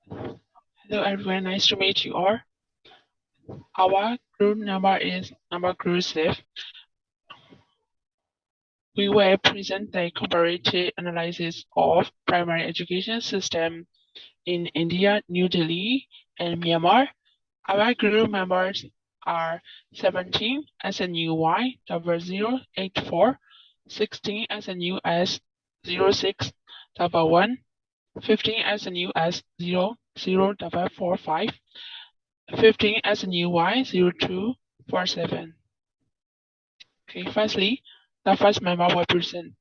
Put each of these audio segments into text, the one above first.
Hello everyone, nice to meet you all. Our group number is number inclusive. We will present the comparative analysis of primary education system in India, New Delhi, and Myanmar. Our group members are 17 SNUY 0084, 16 SNUS 0611, 15 SNUS 0045, 15 SNUY 0247. Okay, firstly, the first member will present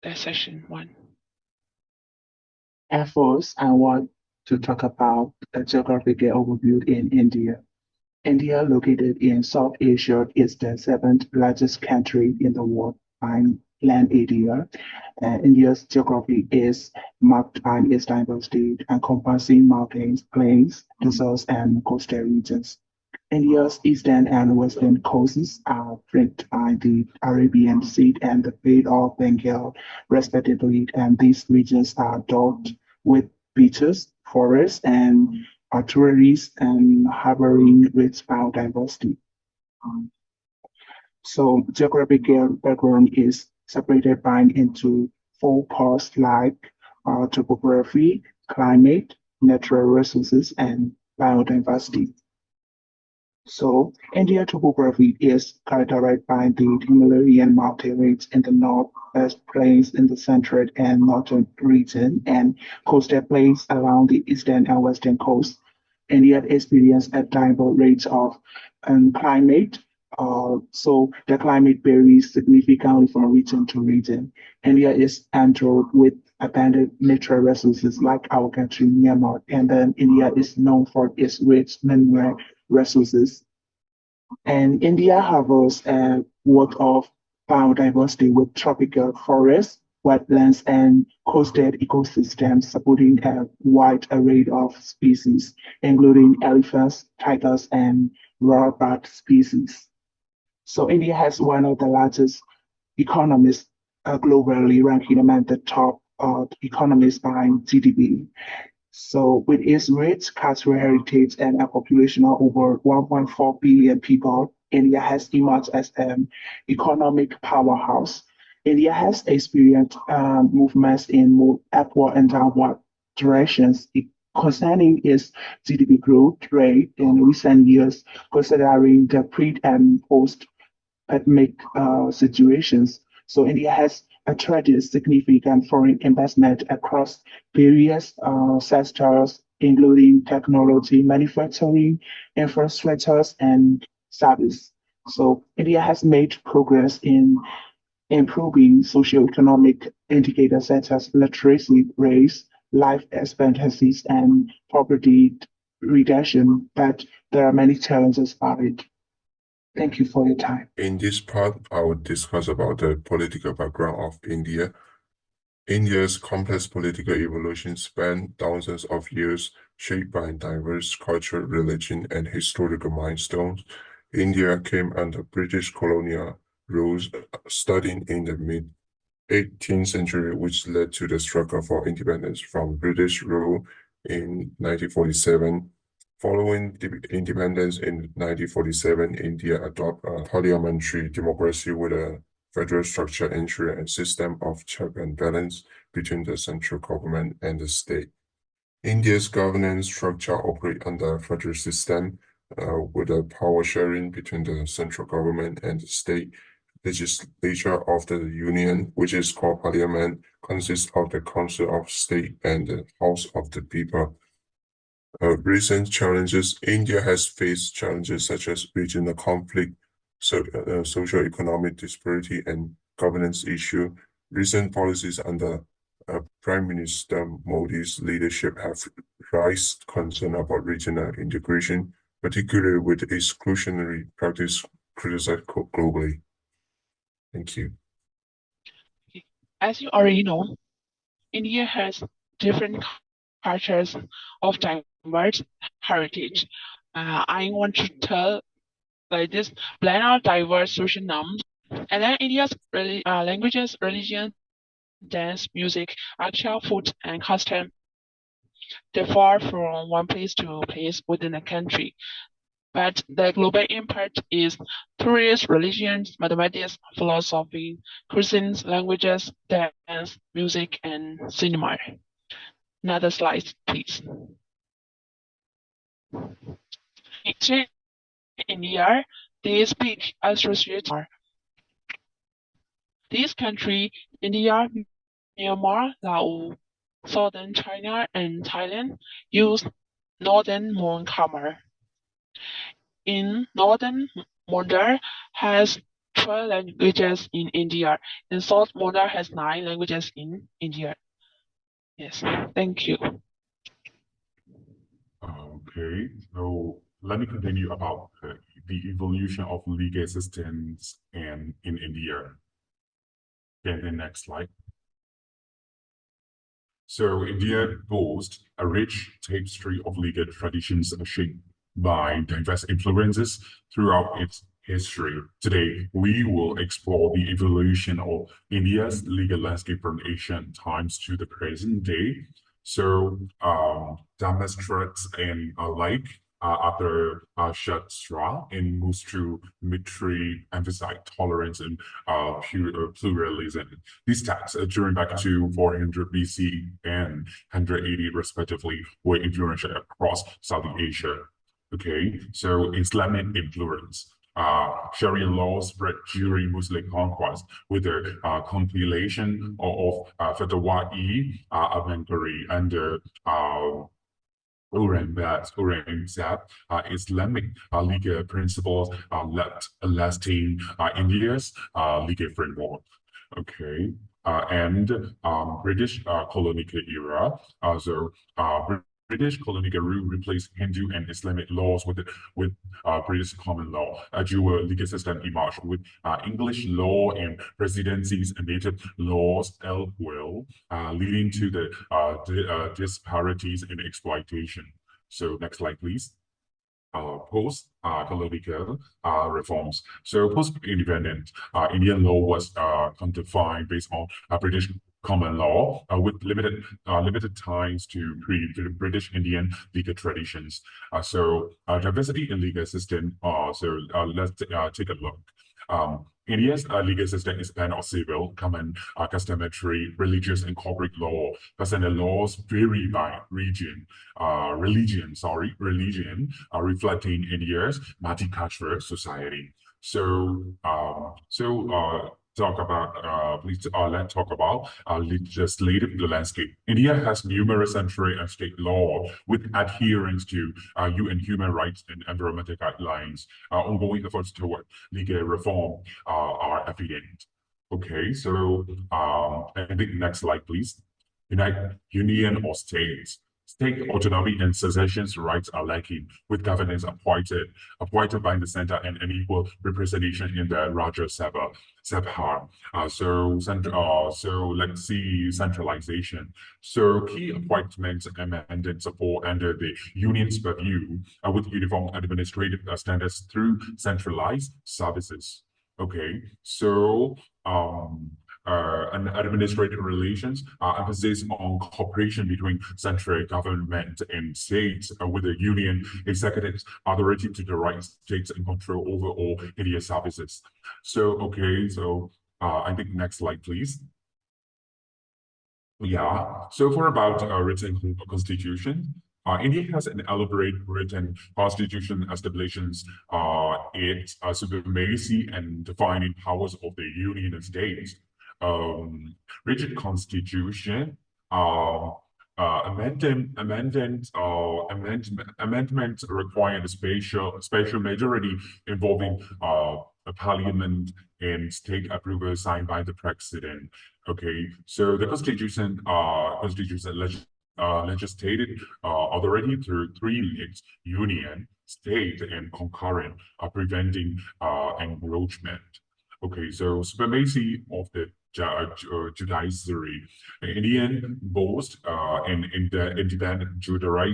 the session 1. At first, I want to talk about the geographical overview in India. India, located in South Asia, is the seventh largest country in the world by land area. India's geography is marked by its diversity, encompassing mountains, plains, deserts, and coastal regions. India's eastern and western coasts are flanked by the Arabian Sea and the Bay of Bengal, respectively, and these regions are dotted with beaches, forests, and estuaries and harboring rich biodiversity. Um, so geographical background is separated by into four parts like topography, climate, natural resources, and biodiversity. So, India topography is characterized by the Himalayan mountain range in the north, as plains in the central and northern region, and coastal plains along the eastern and western coast. India experiences a diverse range of climate. So the climate varies significantly from region to region. India is endowed with abundant natural resources like our country, Myanmar, and then India is known for its rich mineral resources. And India harbors a wealth of biodiversity with tropical forests, wetlands, and coastal ecosystems supporting a wide array of species, including elephants, tigers, and rare bird species. So India has one of the largest economies globally, ranking among the top economies by GDP. So, with its rich cultural heritage and a population of over 1.4 billion people, India has emerged as an economic powerhouse. India has experienced movements in both upward and downward directions concerning its GDP growth rate in recent years, considering the pre and post pandemic situations. So India has attracted significant foreign investment across various sectors, including technology, manufacturing, infrastructures, and service. So India has made progress in improving socioeconomic indicators such as literacy rates, life expectancies, and poverty reduction, but there are many challenges about it. Thank you for your time. In this part, I will discuss about the political background of India. India's complex political evolution spanned thousands of years, shaped by diverse cultural, religion, and historical milestones. India came under British colonial rule starting in the mid-18th century, which led to the struggle for independence from British rule in 1947. Following the independence in 1947, India adopted a parliamentary democracy with a federal structure ensuring a system of check and balance between the central government and the state. India's governance structure operates under a federal system with a power sharing between the central government and the state legislature of the union, which is called parliament, consists of the Council of State and the House of the People. Recent challenges, India has faced challenges such as regional conflict, socio-economic disparity, and governance issue. Recent policies under Prime Minister Modi's leadership have raised concern about regional integration, particularly with exclusionary practice criticized globally. Thank you. As you already know, India has different cultures of diverse heritage. I want to tell like this blend of diverse social norms, and then India's languages, religion, dance, music, architecture, food, and custom. differ from one place to place within a country, but the global impact is tourist, religions, mathematics, philosophy, cuisines, languages, dance, music, and cinema. Another slide, please. In India, they speak associated. These countries, India, Myanmar, Laos, southern China, and Thailand, use Northern Mon Khmer. In Northern Mondar has 12 languages in India, and South Mondar has 9 languages in India. Yes, thank you. Okay, so let me continue about the evolution of legal systems in India. Okay, the next slide. So India boasts a rich tapestry of legal traditions shaped by diverse influences throughout its history. Today, we will explore the evolution of India's legal landscape from ancient times to the present day. So, demonstrates and like after Shastra and moves to Mitri emphasize tolerance and pluralism. These texts, during back to 400 BC and 180 respectively, were influential across South Asia. Okay, so Islamic influence. Sharia law spread during Muslim conquest with the compilation of Fatwa-e Abangari under Aurangzeb, Islamic legal principles left lasting India's legal framework. Okay, and British colonial era. British colonial rule replaced Hindu and Islamic laws with British common law. A dual legal system emerged with English law and presidencies and native laws well, leading to the disparities in exploitation. So next slide, please. Post-colonial reforms. So post-independent, Indian law was codified based on British common law with limited ties to pre-British Indian legal traditions. So diversity in legal system. Let's take a look. India's legal system is blend of civil, common, customary, religious, and corporate law. Personal laws vary by religion, reflecting India's multicultural society. Let's talk about legislative landscape. India has numerous central and state law with adherence to UN human rights and environmental guidelines. Ongoing efforts toward legal reform are evident. Okay, so I think next slide, please. Union or states. State autonomy and secession rights are lacking, with governance appointed by the center and unequal representation in the Rajya Sabha. So let's see centralization. So key appointments and mandates fall under the union's purview with uniform administrative standards through centralized services. Okay, so and administrative relations, emphasis on cooperation between central government and states with the union executive authority to direct states and control over all India services. So, okay, so I think next slide, please. Yeah, so for about written constitution, India has an elaborate written constitution establishes its supremacy and defining powers of the union and states. Rigid constitution, amendments require a special majority involving a parliament and state approval signed by the president. Okay, so the constitution legislated authority through three legs: union, state, and concurrent, preventing encroachment. Okay, so supremacy of the judiciary. Indian boast in the independent judiciary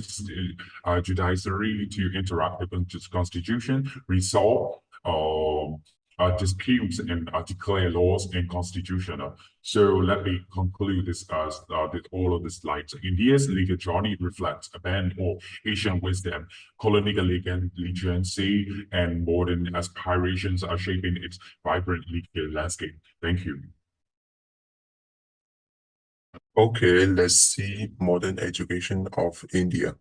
to interrupt the constitution, resolve disputes and declare laws unconstitutional. So let me conclude this with all of the slides. India's legal journey reflects a blend of Asian wisdom, colonial legacy, and modern aspirations are shaping its vibrant legal landscape. Thank you. Okay, let's see modern education of India.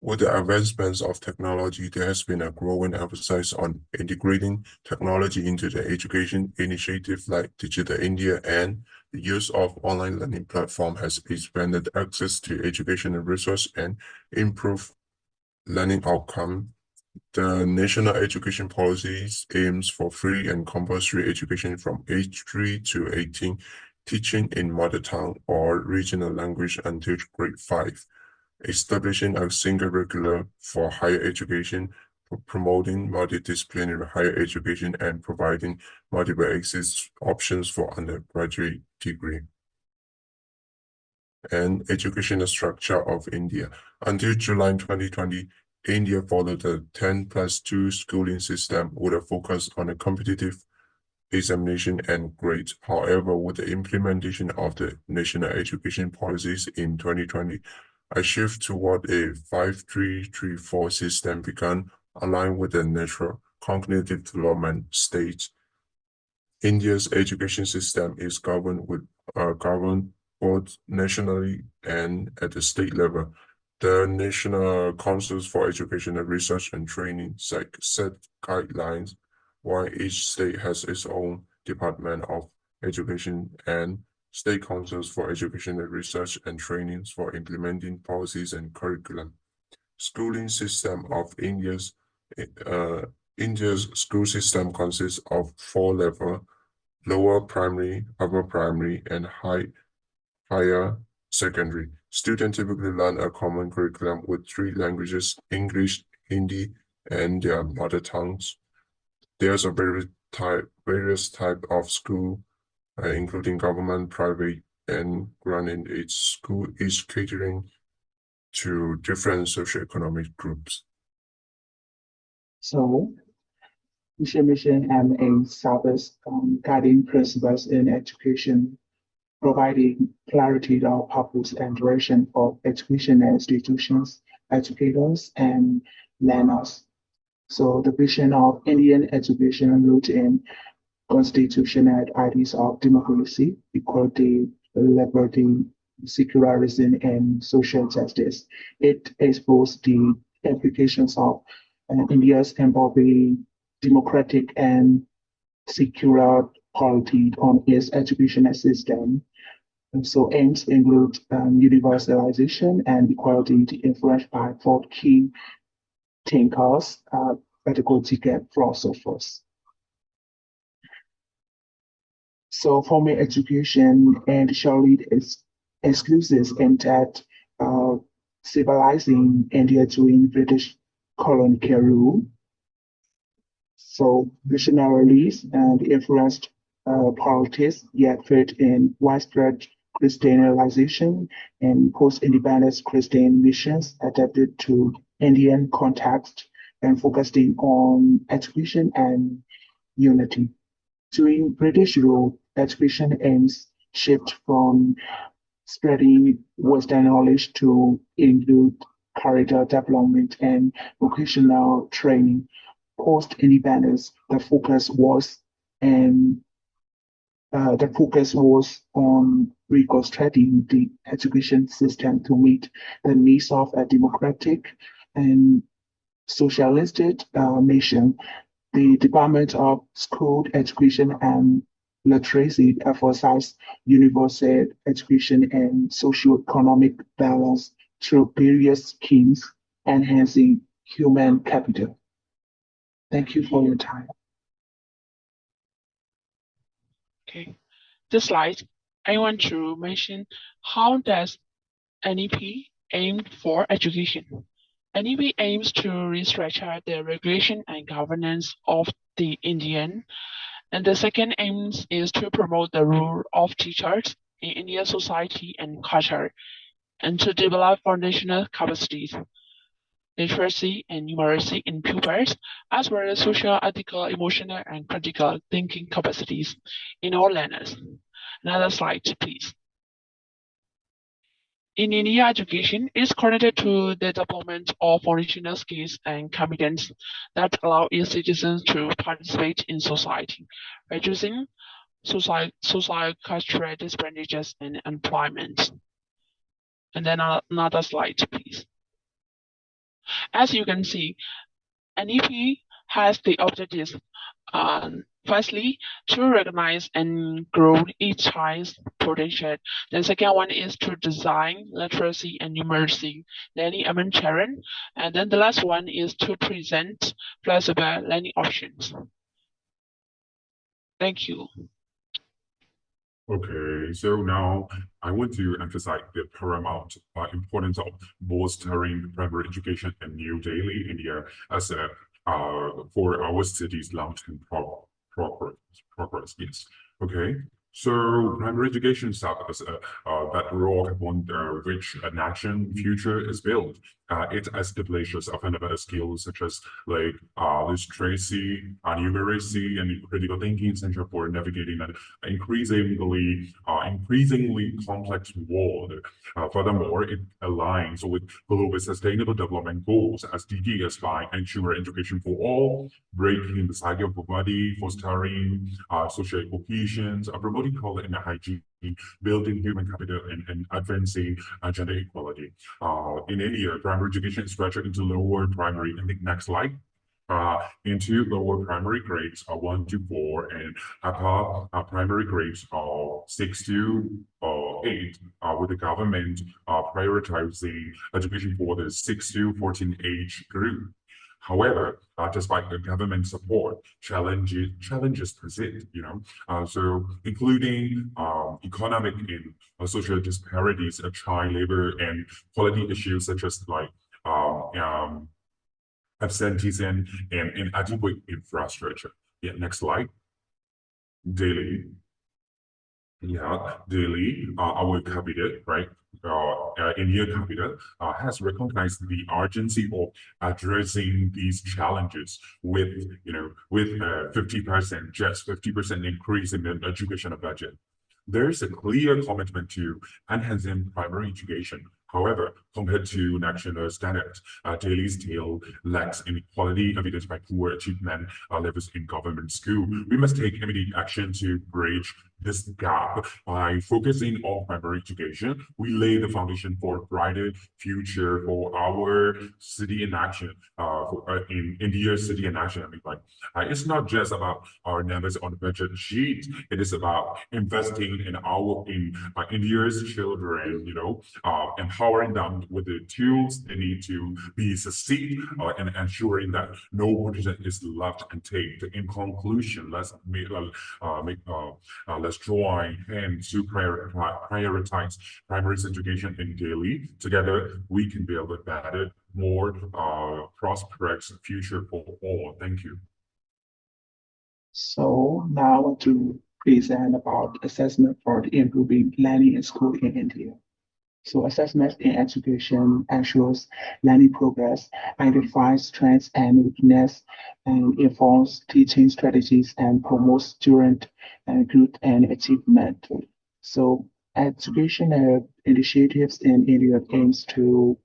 With the advancements of technology, there has been a growing emphasis on integrating technology into the education. Initiatives like Digital India and the use of online learning platform has expanded access to educational resource and improved learning outcome. The national education policies aims for free and compulsory education from age 3 to 18, teaching in mother tongue or regional language until grade 5, establishing a single curriculum for higher education, promoting multidisciplinary higher education, and providing multiple exit options for undergraduate degree. And educational structure of India. Until July 2020, India followed the 10+2 schooling system with a focus on a competitive examination and grades. However, with the implementation of the national education policies in 2020, a shift toward a 5-3-3-4 system began, aligned with the natural cognitive development stage. India's education system is governed both nationally and at the state level. The National Councils for Educational Research and Training set guidelines, while each state has its own Department of Education and state councils for educational research and trainings for implementing policies and curriculum. Schooling system of India's school system consists of 4 levels: lower primary, upper primary, and higher secondary. Students typically learn a common curriculum with 3 languages: English, Hindi, and their mother tongues. There's a various type of school, including government, private, and granted age school, each catering to different socioeconomic groups. So, mission and aims serves guiding principles in education, providing clarity of purpose and direction for educational institutions, educators, and learners. So the vision of Indian education rooted in constitutional ideas of democracy, equality, liberty, secularism, and social justice. It explores the implications of India's evolving democratic and secular polity on its educational system. And so aims include universalization and equality influenced by 4 key thinkers, pedagogic and philosophers. So formal education and surely is exclusive aimed at civilizing India during British colonial rule. So visionaries and influenced politics yet fit in widespread Christianization and post-independence Christian missions adapted to Indian context and focusing on education and unity. During British rule, education aims shift from spreading Western knowledge to include career development and vocational training. Post-independence, the focus was on reconstructing the education system to meet the needs of a democratic and socialistic nation. The Department of School Education and Literacy emphasized universal education and socio-economic balance through various schemes enhancing human capital. Thank you for your time. Okay. This slide, I want to mention how does NEP aim for education. NEP aims to restructure the regulation and governance of the Indian. And the second aim is to promote the role of teachers in Indian society and culture, and to develop foundational capacities. literacy and numeracy in pupils, as well as social, ethical, emotional, and critical thinking capacities in all learners. Another slide, please. In India, education is connected to the development of foundational skills and competence that allow its citizens to participate in society, reducing social cultural disparities and employment. And then another slide, please. As you can see, NEP has the objectives, firstly, to recognize and grow each child's potential. The second one is to design literacy and numeracy learning among children. And then the last one is to present flexible learning options. Thank you. Okay, so now I want to emphasize the paramount importance of bolstering primary education in New Delhi, India, as a for our city's long-term progress. Yes. Okay. So primary education serves as a bedrock upon which a national future is built. It establishes fundamental skills such as like literacy, numeracy, and critical thinking essential for navigating an increasingly complex world. Furthermore, it aligns with global sustainable development goals SDGs by ensuring education for all, breaking the cycle of poverty, fostering social cohesion, promoting health and hygiene, building human capital, and advancing gender equality. In India, primary education is structured into lower primary. And the next slide. Into lower primary grades 1 to 4 and upper primary grades 6 to 8, with the government prioritizing education for the 6 to 14 age group. However, despite the government support, challenges persist, so including economic and social disparities, child labor, and quality issues such as like absenteeism and inadequate infrastructure. Yeah, next slide. Delhi. Yeah, Delhi, our capital, right? India capital has recognized the urgency of addressing these challenges with, with 50%, just 50% increase in the educational budget. There is a clear commitment to enhancing primary education. However, compared to national standards, Delhi's still lacks inequality evidenced by poor achievement levels in government school. We must take immediate action to bridge this gap. By focusing on primary education, we lay the foundation for a brighter future for our city in action, in India's city in action. I mean, like, it's not just about our numbers on the budget sheet. It is about investing in India's children, empowering them with the tools they need to be succeed, and ensuring that no person is left untaped. In conclusion, let's join hands to prioritize primary education in Delhi. Together, we can build a better, more prosperous future for all. Thank you. So now I want to present about assessment for improving learning in school in India. So assessment in education ensures learning progress, identifies strengths and weakness, and informs teaching strategies and promotes student growth and achievement. So educational initiatives in India aims to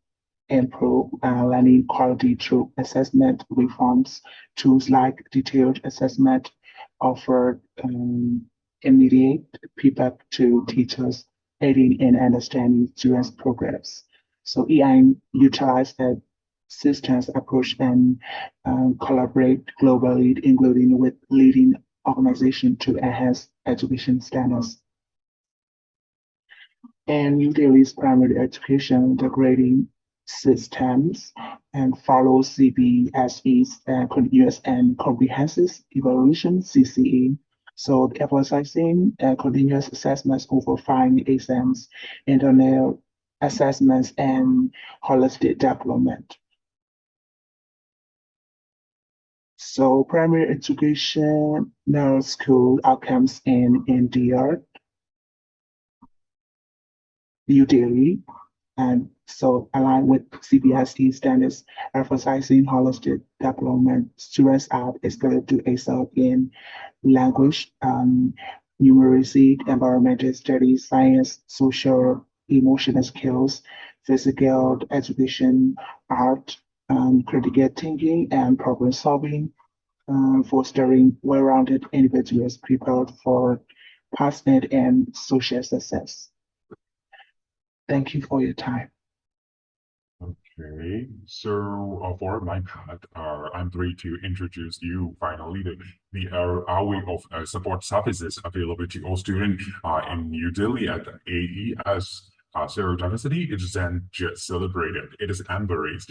improve learning quality through assessment reforms. Tools like detailed assessment offer immediate feedback to teachers, aiding in understanding students' progress. So EIM utilizes a systems approach and collaborate globally, including with leading organizations to enhance education standards. And New Delhi's primary education, the grading systems, and follows CBSE's continuous and comprehensive evaluation (CCE). So emphasizing continuous assessments over final exams, internal assessments, and holistic development. So primary educational school outcomes in India, New Delhi. and so aligned with CBSE standards, emphasizing holistic development. Students are expected to excel in language, numeracy, environmental studies, science, social, emotional skills, physical education, art, critical thinking, and problem solving, fostering well-rounded individuals prepared for personal and social success. Thank you for your time. Okay, so for my part, I'm ready to introduce you finally our way of support services available to all students in New Delhi at AES. So diversity isn't just celebrated; it is embraced.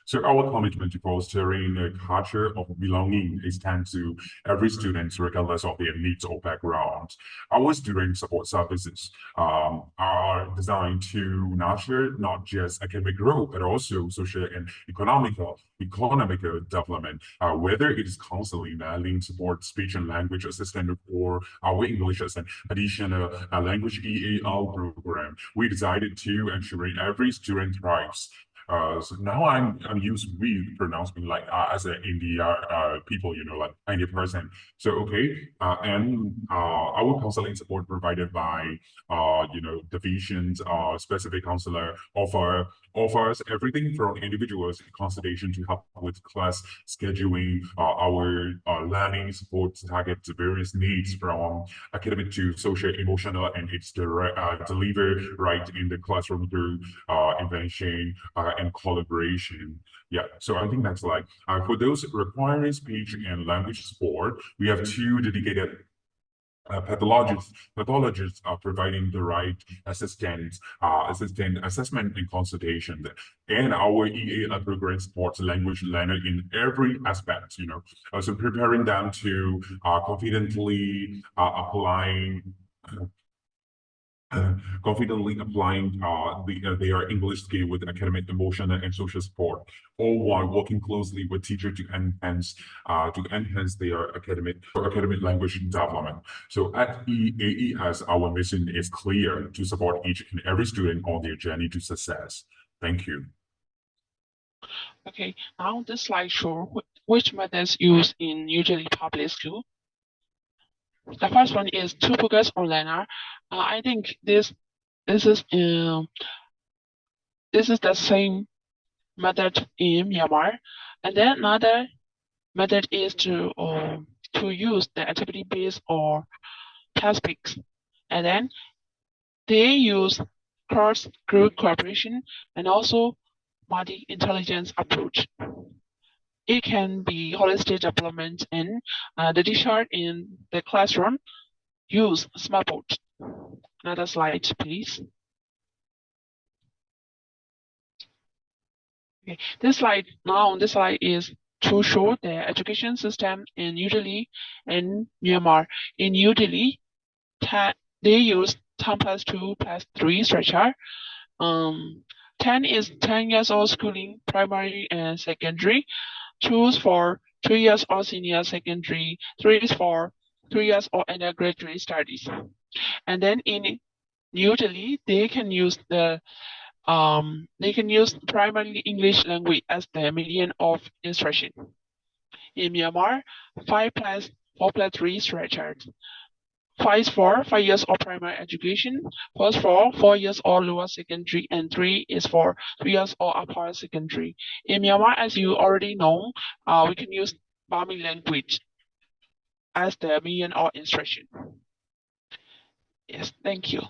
So our commitment to fostering a culture of belonging extends to every student, regardless of their needs or background. Our student support services are designed to nurture not just academic growth, but also social and economical development, whether it is counseling, linked support, speech and language assistant, or our English as an additional language EAL program. We decided to ensure every student thrives. So now I'm used with pronouncing like as an India people, like 90%. So okay, and our counseling support provided by divisions, specific counselor offers everything from individuals consultation to help with class scheduling, our learning support targets various needs from academic to social, emotional, and it's delivered right in the classroom through invention and collaboration. Yeah, so I think that's like for those requiring speech and language support, we have two dedicated pathologists are providing the right assistant assessment and consultation. And our EA program supports language learner in every aspect, so preparing them to confidently applying their English skill with academic, emotional, and social support, all while working closely with teachers to enhance their academic language development. So at EAES, our mission is clear: to support each and every student on their journey to success. Thank you. Okay, now this slide shows which methods used in usually public school. The first one is to focus on learner. I think this is the same method in Myanmar, and then another method is to use the activity based or task-based, and then they use cross-group cooperation and also multi-intelligence approach. It can be holistic development and the teacher in the classroom use smartboard. Another slide, please. Okay, this slide is to show the education system in New Delhi and Myanmar. In New Delhi, they use 10 plus 2 plus 3 structure. 10 is 10 years old schooling, primary and secondary. 2 is for 3 years old senior secondary. 3 is for 3 years old undergraduate studies. And then in New Delhi, they can use primarily English language as the median of instruction. In Myanmar, 5 plus 4 plus 3 structured. 5 is for 5 years of primary education, 4 is for 4 years of lower secondary, and 3 is for 3 years of upper secondary. In Myanmar, as you already know, we can use Burmese language as the median of instruction. Yes, thank you.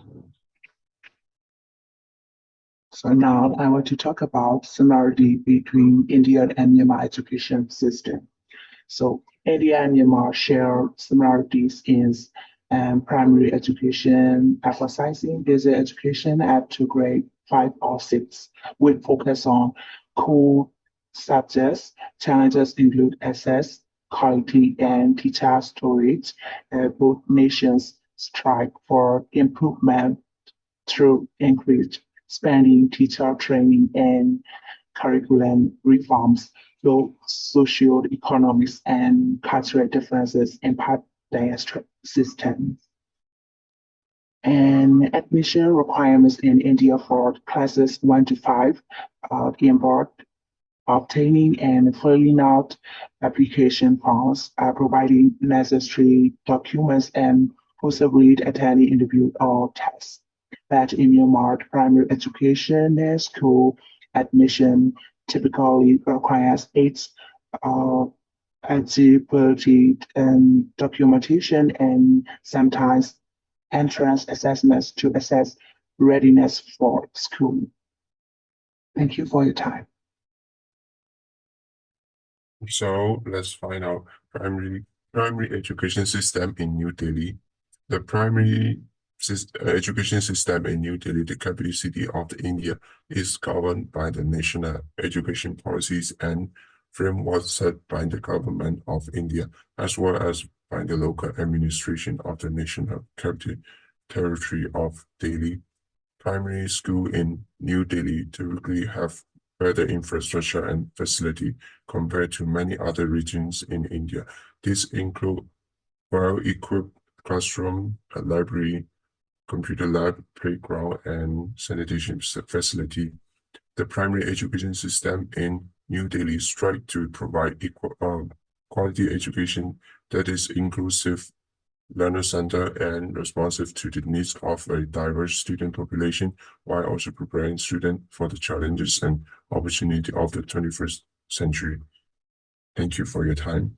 So now I want to talk about similarity between India and Myanmar education system. So India and Myanmar share similarities in primary education, emphasizing basic education up to grade 5 or 6, with focus on core subjects. Challenges include access, quality, and teacher storage. Both nations strive for improvement through increased spending, teacher training, and curriculum reforms, though socio-economics and cultural differences impact their systems. And admission requirements in India for classes 1 to 5 involve obtaining and filling out application forms, providing necessary documents, and possibly attending interview or tests. But in Myanmar, primary education and school admission typically requires eight uh, eligibility and documentation and sometimes entrance assessments to assess readiness for school. Thank you for your time. So let's find out primary education system in New Delhi. The primary education system in New Delhi, the capital city of India, is governed by the national education policies and frameworks set by the government of India, as well as by the local administration of the national capital territory of Delhi. Primary school in New Delhi typically have better infrastructure and facility compared to many other regions in India. These include well-equipped classroom, a library, computer lab, playground, and sanitation facility. The primary education system in New Delhi strives to provide quality education that is inclusive, learner-centered, and responsive to the needs of a diverse student population, while also preparing students for the challenges and opportunity of the 21st century. Thank you for your time.